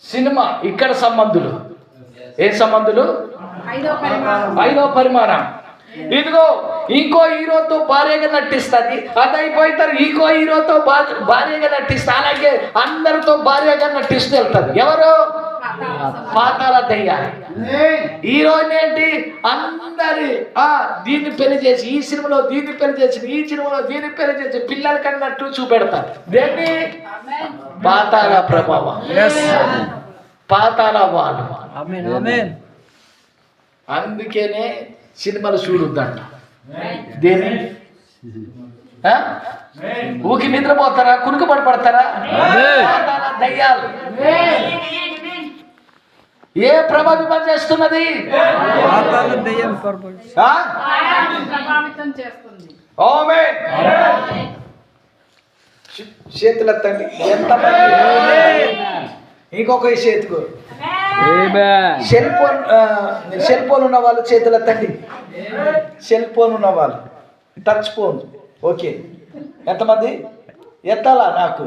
Cinema ఇక్కడ సంబంధులు. ఏ సంబంధులు? ఐదో పరిమాణం. ఇదిగో ఇంకో హీరోతో భార్యగా నటిస్తుంది, అది అయిపోయిన తర్వాత ఇంకో హీరోతో భార్యగా నటిస్తా, అలాగే అందరితో భార్యగా నటిస్తూ వెళ్తుంది. ఎవరు? పాతాళ దయ్యాలు. హీరోయిన్ ఏంటి? అందరి దీన్ని పెళ్లి చేసి, ఈ సినిమాలో దీన్ని పెళ్లి చేసి, ఈ సినిమాలో దీన్ని పెళ్లి చేసి పిల్లలకి అన్నట్టు చూపెడతారు. దేన్ని? పాతాళ ప్రభావం, పాతాళ వాళ్ళు. అందుకేనే సినిమాలు చూడొద్దంట. దేని? ఊకి నిద్రపోతారా? కునుకబడి పడతారా? పాతాళ దయ్యాలు ఏ ప్రభావితం చేస్తున్నది? చేతులు ఎత్తండి. ఇంకొక చేతుకు సెల్ ఫోన్ ఉన్న వాళ్ళు చేతులు ఎత్తండి. సెల్ ఫోన్ ఉన్న వాళ్ళు, టచ్ ఫోన్. ఓకే, ఎంతమంది ఎత్తాలా? నాకు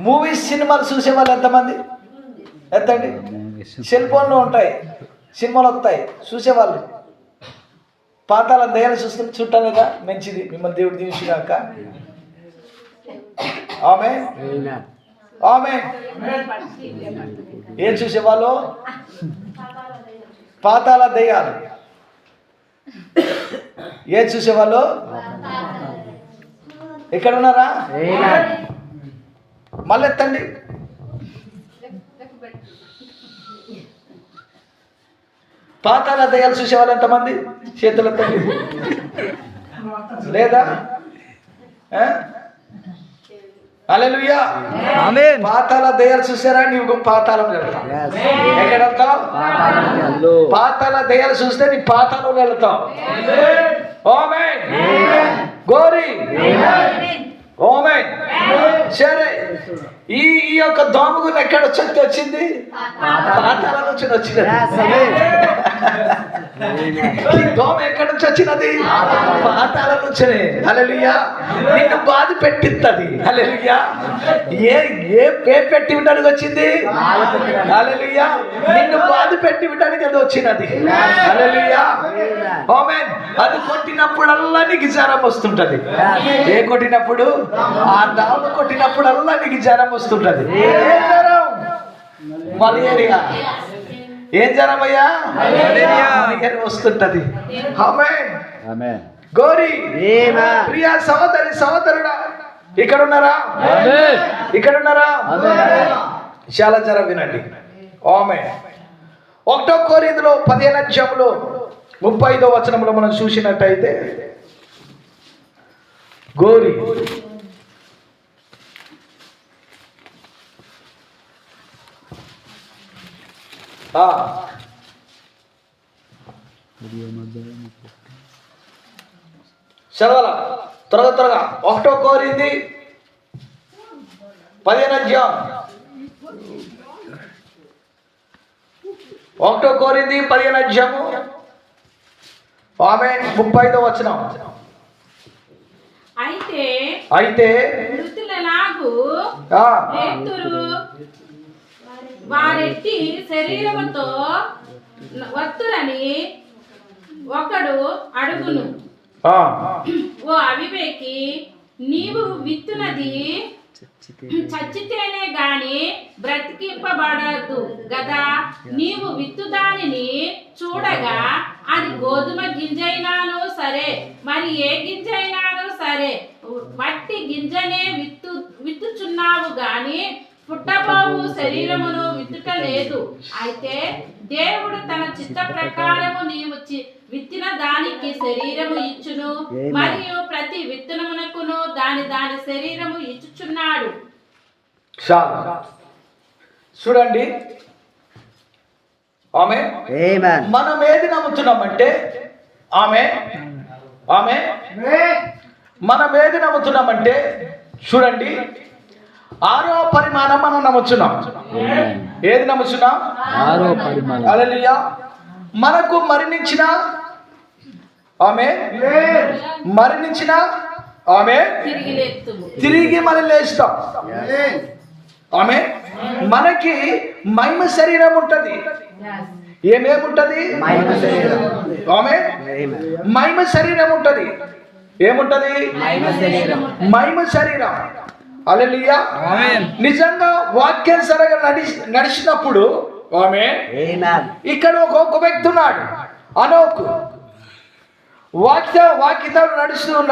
మూవీస్ సినిమాలు చూసే వాళ్ళు ఎంతమంది ఎత్తండి. సెల్ ఫోన్లో ఉంటాయి, సినిమాలు వస్తాయి, చూసేవాళ్ళు. పాతాళ దయ్యాలు చూడటం లేదా? మంచిది, మిమ్మల్ని దేవుడు దీవించుగాక. ఆమేన్, ఆమేన్. ఏం చూసేవాళ్ళు? పాతాళ దయ్యాలు. ఏం చూసేవాళ్ళు? ఎక్కడ ఉన్నారా? మళ్ళీ ఎత్తండి. పాతాళ దయ్యాలు చూసేవాళ్ళు ఎంతమంది? చేతులు ఎత్తండి. లేదా? హల్లెలూయా. పాతాళ దయ్యాలు చూసారా? నీవు పాతాళం వెళ్తావు. ఎక్కడ వెళ్తావు? పాతాళ దయ్యాలు చూస్తే నీ పాతాళంలో వెళ్తావు. ఆమేన్. గోరి. ఆమేన్. సరే, ఈ యొక్క దోమగులు ఎక్కడ వచ్చింది? పాతాళం నుంచి వచ్చినది. ఈ దోమ ఎక్కడి నుంచి వచ్చినది? పాతాళం నుంచి. హల్లెలూయా. నిన్ను బాధ పెట్టిస్తుంది. హల్లెలూయా. ఏ పెట్టి ఉండడానికి వచ్చింది? హల్లెలూయా. నిన్ను బాధ పెట్టి ఉండడానికి అది వచ్చినది. హల్లెలూయా. ఆమేన్. అది కొట్టినప్పుడల్లా నీకు జ్వరం వస్తుంటది. ఏ కొట్టినప్పుడు? ఆ దోమ కొట్టినప్పుడల్లా నీకు జ్వరం వస్తుంటది. ఏ జ్వరం? మలేరియా. ఏం జ్వరం అయ్యా? వస్తుంటది. ఆమేన్. గోరి. ప్రియా సహోదరి, సహోదరుడా, ఇక్కడ ఉన్నారా? ఇక్కడ ఉన్నారా? చాలా జ్వరం వినండి. ఆమేన్. 1 కొరింథీయులు 15:35 మనం చూసినట్టయితే, గోరి చదవాలా త్వరగా. 1 కొరింథీ 15. 1 కొరింథీ 15 ఆమేన్. 35 అయితే వారెట్టి శరీరముతో వత్తురని ఒకడు అడుగును. ఓ అవివేకి, నీవు విత్తునది చచ్చితేనే గాని బ్రతికింపబడదు గదా. నీవు విత్తు దానిని చూడగా అది గోధుమ గింజైనాను సరే, మరి ఏ గింజైనాను సరే, వట్టి గింజనే విత్తుచున్నావు గాని పుట్టబోవు శరీరమును విత్తుట లేదు. అయితే దేవుడు తన చిత్త ప్రకారము నీవు విత్తిన దానికి శరీరము ఇచ్చును, మరియు ప్రతి విత్తనమునకును దాని శరీరము ఇచ్చుచున్నాడు. చూడండి. ఆమేన్. మనం ఏది నమ్ముతున్నామంటే, మనం ఏది నమ్ముతున్నామంటే, చూడండి, 6వ పరిమాణం మనం నమ్ముచున్నాం. ఏది నమ్ముచున్నాం? 6వ పరిమాణం. హల్లెలూయా. మనకు మరణించిన తిరిగి మనం లేస్తాం. ఆమె మనకి మహిమ శరీరం ఉంటది. ఏమేముంటది? ఆమె మహిమ శరీరం ఉంటది. ఏముంటది? మహిమ శరీరం. హల్లెలూయా. నిజంగా వాక్యానుసారంగా నడిచినప్పుడు ఆమె ఇక్కడ ఒక వ్యక్తి ఉన్నాడు, అనోకు. వాక్యతో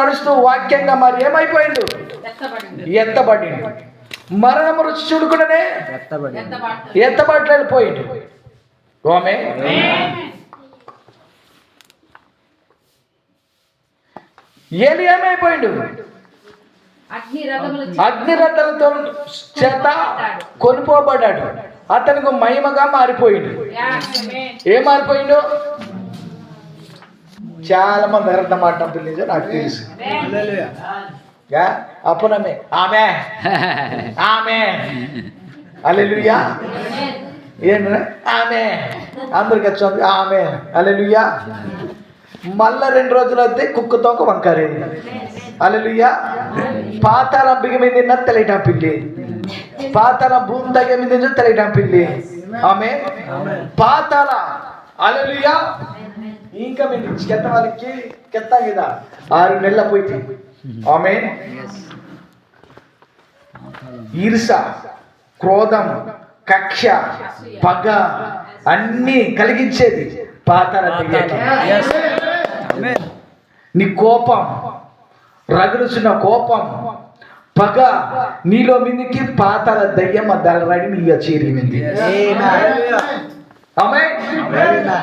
నడుస్తూ వాక్యంగా మరి ఏమైపోయిండు? ఎత్తబడిండు. మరణము రుచి చూడుకునే ఎత్తబడి వెళ్ళిపోయిండు. ఆమె ఏలి ఏమైపోయిండు? అగ్నిరథలతో చేత కొనుపోబడ్డాడు. అతనికి మహిమగా మారిపోయిండు. ఏం మారిపోయిండు? చాలా మంది అర్థం మాట నిజం నాకు తెలుసు. అప్పునమే ఆమె ఆమె హల్లెలూయా. ఏంటంటే ఆమె అందరికి వచ్చింది ఆమె హల్లెలూయా. మళ్ళా 2 రోజులు అయితే కుక్కతో ఒక వంకారేది. హల్లెలూయా. పాతాల బిగ మీద తెలియటం పిల్లి, పాతాల భూమి దగ్గర మీద తెలియటం పిల్లి. ఆమె పాతాల హల్లెలూయా. ఇంకా మీరు కెత్త వాళ్ళకి కెత్తా కదా 6 నెలల పోయి. ఆమె ఈర్ష, క్రోధం, కక్ష, పగ అన్నీ కలిగించేది పాతాల దెయ్యం. నీ కోపం, రగులుచున్న కోపం, పగ నీలో మీదకి పాతాల దయ్యం దళరాడి నీ చేరింది. ఆమేన్.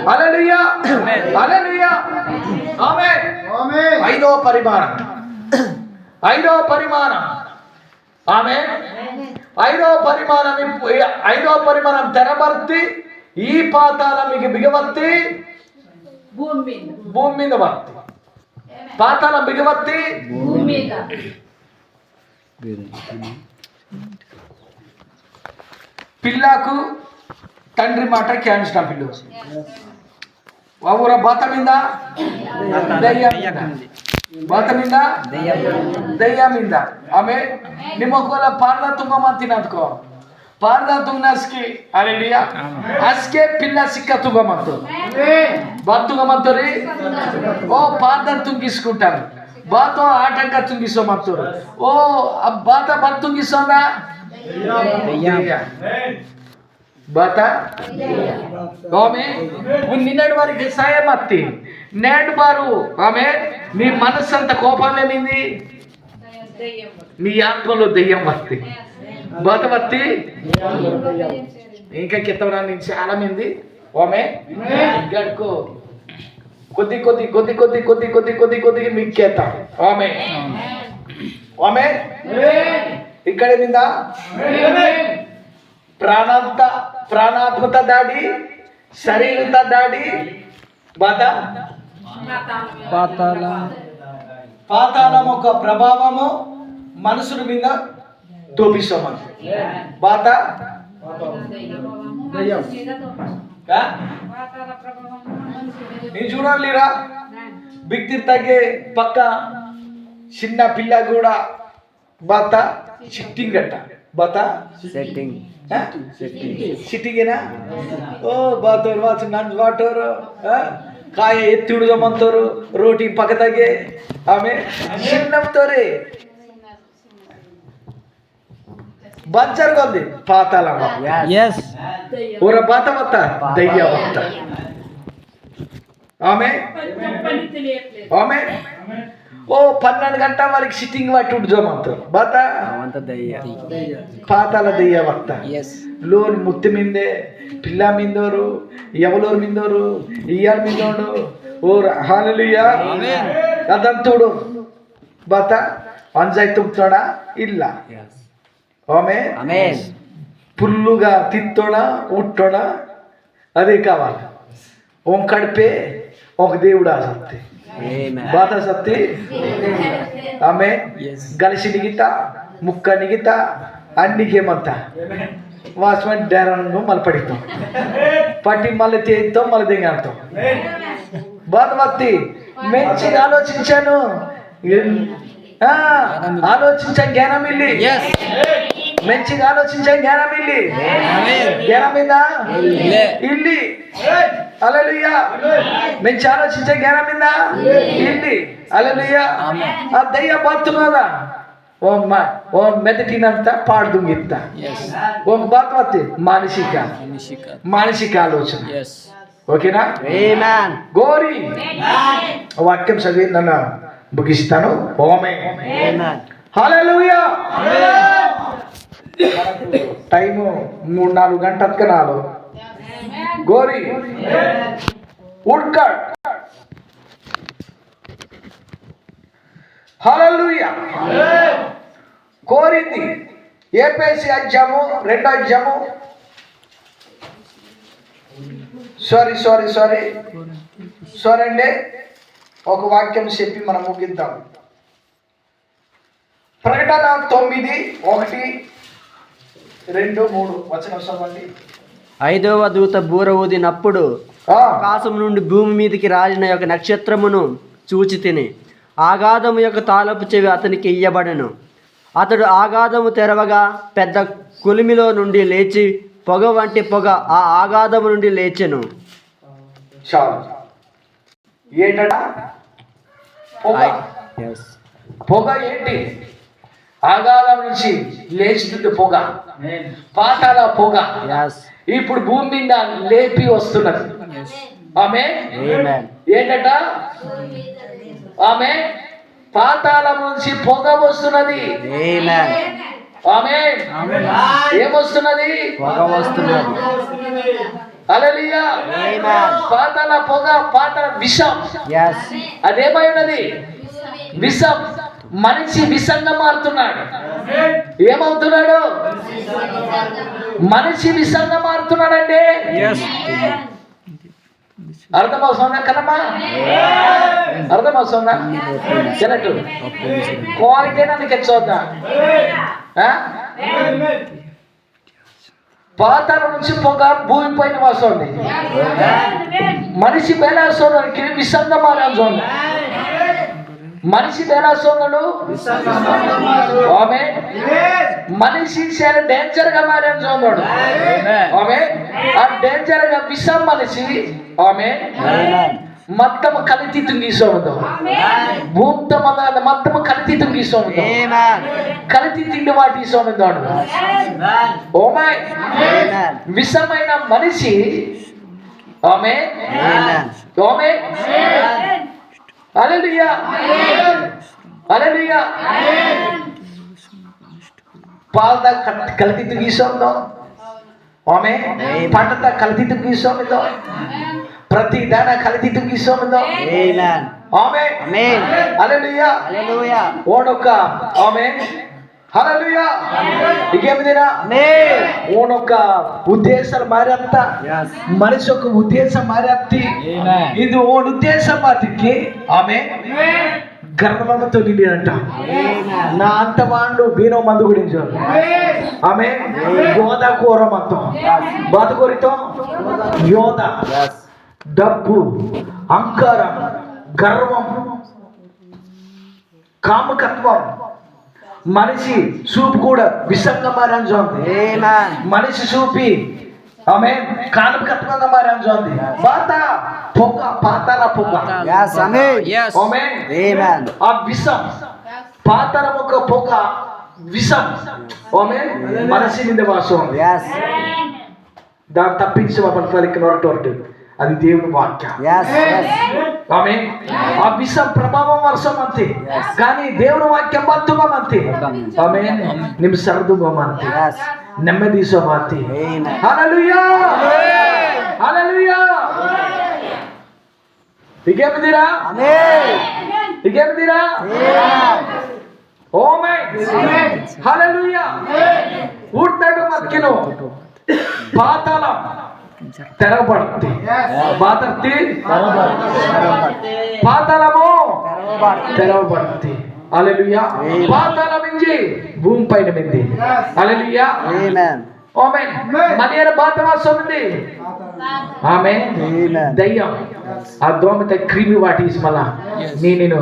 హల్లెలూయా. హల్లెలూయా. ఆమేన్. ఐదవ పరిమాణం. ఆమేన్. ఐదవ పరిమాణం తెరబర్తి ఈ పాతాల మీకు బిగవత్తి భూమి మీద వర్తి. పాతాల బిగవత్తి భూమి మీద. పిల్లకు తండ్రి మాట క్యాన్స్టా పిల్లు ఊర బాత మీద బాత మీద దయ్యా మీద. ఆమె ನಿಮ್ಮ ఒకవేళ ಪಾರ್ದ ತುಂಬ ತಿನ್ನೋದ್ಕೋ ಪಾರ್ದ ತುಂಗನಸ್ಕಿ ಅಲ್ಲಿಯಾ ಅಸ್ಕೆ ಪಿಲ್ಲ ಸಿಕ್ಕ ತುಂಗಮಂತು బాత్ ತುಂಗಮಂತರಿ ఓ పార్ద ತುಂಗಿಸ್కుంటారు బాతో ఆటంక ತುಂಗಿಸೋమంತರು ఓ బాత బాత్ ತುಂಗಿಸೋನಾ బాత ఆమె నిన్నటి వారికి సాయం అత్తి నేడు బారు. ఆమె నీ మనస్సు అంత కోపం ఏమింది? నీ ఆత్మలో దెయ్యం వత్తి బాత వత్తి. ఇంకా కిత్తవరా నుంచి చాలా మంది ఆమె గడుకో కొద్ది కొద్ది కొద్ది కొద్ది కొద్ది కొద్ది కొద్ది కొద్దిగా మీకు చేస్తాం. ఆమె ఆమె ఇక్కడ మీద ప్రాణాత్మత దాడి, శరీరత దాడి, బాధ, పాతాళం ఒక ప్రభావము మనుషుల మీద తోపిస్తామని బాధ నేను చూడాలిరా బిక్తి తగ్గే పక్క చిన్న పిల్ల కూడా బాత సిట్టింగ్ అట్ట బాత సెట్టింగ్ సిట్టింగేనా ఓ బాతోరు వాచ్ నన్ను వాటోరు కాయ ఎత్తుడు జమంతోరు రోಟಿ పక్క తగ్గే ఆమె చిన్నంతోరే ಬಂಚರ್ಗೊಂದಿ ಪಾತಾಳ ಊರ ಬಾತ ಮತ್ತ ದಯ್ಯ ಮತ್ತ. ఆమె ఆమె ఓ 12 గంటల వరకు సిట్టింగ్ పట్టి ఉడ్జోమంటారు బాత పాతాల దయ్య వక్త. లోన్ ముత్తి మిందే పిల్ల మిందోరు ఎవలోరు మిందోరు ఇయ్యాల మిందోడు ఓ హల్లెలూయా. అదంతుడు బాత అంజాయి తుంపుతాడా ಇಲ್ಲ ఆమె పుల్లుగా తిత్తోడా ఉట్టోడా అదే కావాలి. ఓం కడిపే ఒక దేవుడు సత్తి బాత సత్తి. ఆమె గలిసి నిగిత ముక్క నిగిత అన్నికేమంత వాచ్మెన్ డేరను మళ్ళీ పడితాం పట్టి మళ్ళీ తేస్తాం మళ్ళీ దిగాడతాం. బాత భక్తి మంచిగా ఆలోచించాను ఆలోచించాను జ్ఞానం ఇల్లి మంచిగా ఆలోచించే జ్ఞానం ఇల్లి జ్ఞానం మీద ఇల్లి హల్లెలూయా మంచి ఆలోచించే జ్ఞానం మీద ఇల్లి హల్లెలూయా ఆ దయ్య బాతున్నదా ఓ మెదటినంత పాడుతుంగిత్త ఓ బాత్ వత్తి మానసిక ఆలోచన ఓకేనా గోరి వాక్యం చదివి నన్ను ముగిస్తాను హల్లెలూయా టైము 3-4 గంటలకు నాలో గోరి ఉడ్కడ్ హల్లెలూయా కోరింది ఏపేసి అధ్యాయము 2వ అధ్యాయము సారీ అండి ఒక వాక్యం చెప్పి మనం ముగిద్దాం. ప్రకటన 9:1-2-3 వచనం చదవండి. 5వ దూత బూర ఊదినప్పుడు ఆకాశం నుండి భూమి మీదకి రాలిన యొక్క నక్షత్రమును చూచి తిని ఆగాధము యొక్క తాళపు చెవి అతనికి ఇయ్యబడెను. అతడు ఆగాధము తెరవగా పెద్ద కొలిమిలో నుండి లేచి పొగ వంటి పొగ ఆ ఆగాధము నుండి లేచెను. ఏంటట పొగ ఏంటి? ఆగాధం నుంచి లేచింది పొగ, పాతాల పొగ ఇప్పుడు భూమి మీద లేపి వస్తున్నది. ఆమె ఏంటట? ఆమె పాతాళం నుంచి పొగ వస్తున్నది. ఆమె ఏమొస్తున్నది? హల్లెలూయా. పాతాళ పొగ, పాతాళ విషం. అదేమై ఉన్నది? విషం. మనిషి విషంగా మారుతున్నాడు. ఏమవుతున్నాడు? మనిషి విషంగా మారుతున్నాడండి. అర్థమవుతుందా కదమ్మా? అర్థమవుతుందా? చెనట్టు కోరికైనా నీకు చూద్దా? పాతాల నుంచి పొగ భూమి పైన వస్తుంది. మనిషి బేలాసోదానికి విషంగా మారాలి చూడండి. మనిషి బేలాసోదడు ఆమె మనిషి చాలా డేంజర్ గా మారాను చూడండి. ఆమె ఆ డేంజర్ గా విషం మనిషి ఆమె మొత్తం కలిసి తుంగిసోమతో భూమితో మొత్తం కలిసి తుంగిసోమతో కలిసి తిండి వాటి సోమతోడు. ఓమై విషమైన మనిషి ఆమె ఆమె హల్లెలూయా హల్లెలూయా. పాలద కలిసి తుంగిసోమతో ఆమె పంటత కలిసి తుంగిసోమతో ప్రతి దాన కలిసి తుంగిసోమతో ఆమె హల్లెలూయా హల్లెలూయా. ఓడొక్క ఆమె హల్లెలూయా. ఇంకేమిదిరా ఓనొక్క ఉద్దేశాలు మారేంత మనిషి ఒక ఉద్దేశం మారేంతి ఇది ఓన్ ఉద్దేశం మాటికి ఆమె గర్వంతో నిండినంట. నా అంత వాళ్ళు బీనో మందు గురించి ఆమె గోదాకూర మొత్తం బాధకూరితో యోధ డబ్బు అహంకారం గర్వం కామకత్వం మనిషి చూపు కూడా విషంగా మారని చూడండి. మనిషి చూపి ఆమె కామకత్వంగా మారని చూడండి. బాత పొగ పాతాల పొగ ఆ విషం పాతాల ఒక పొగ విషం ఆమె మనిషి మీద వాసం దాన్ని తప్పించి పలికినటువంటి అది దేవుని వాక్యం. ఆమె ఆ విషం ప్రభావం వర్షం అంతే కానీ దేవుని వాక్యం బతుకం అంతే. ఆమె నిమ్ సర్దుగం అంతే నెమ్మది సోమాంతి. హల్లెలూయా హల్లెలూయా. ఇకేమిదిరా ఇకేమిదిరా ఓమే హల్లెలూయా. ఊర్తాడు మక్కిను పాతాళం తెరవబడుతుంది. పాతాళము తెరవబడుతుంది. హల్లెలూయా. పాతాళం నుంచి భూమి పైన మింది. హల్లెలూయా ఆమేన్. మనియర బాతవాసం ఉంది ఆమె దయ్యం ఆ దోమత క్రిమి వాటిస్ మళ్ళా నేను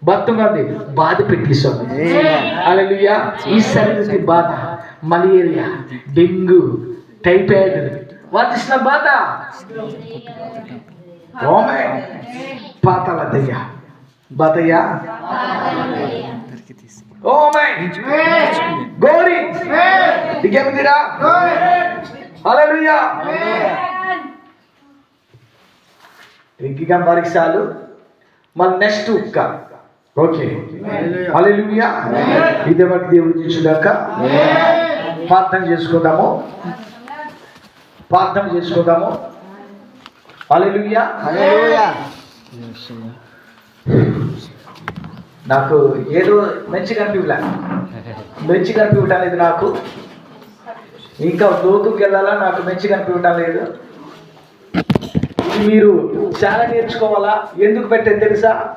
బతుకుంది బాధ పెట్టిస్తాను. హల్లెలూయా. ఈ శరీరానికి బాధ malaria, dengue, typhoid. What is the బాధ? ఆమేన్. పాతాళ దయ్య, బాధయ్య. ఆమేన్. గోరి దిగమిదిరా. హల్లెలూయా. ఇంకిగా పరీక్షలు మన నెక్స్ట్ ఉక్క. ఓకే, హల్లెలూయా. ఇదే బట్టి దేవుడు చూసుగాక. ప్రార్థన చేసుకుందాము. హల్లెలూయా. నాకు ఏదో మంచిగా అనిపించడం లేదు. నాకు ఇంకా లోతుకి వెళ్ళాలా, నాకు మంచిగా అనిపించడం లేదు. మీరు చాలా నేర్చుకోవాలా. ఎందుకు పెట్టేది తెలుసా?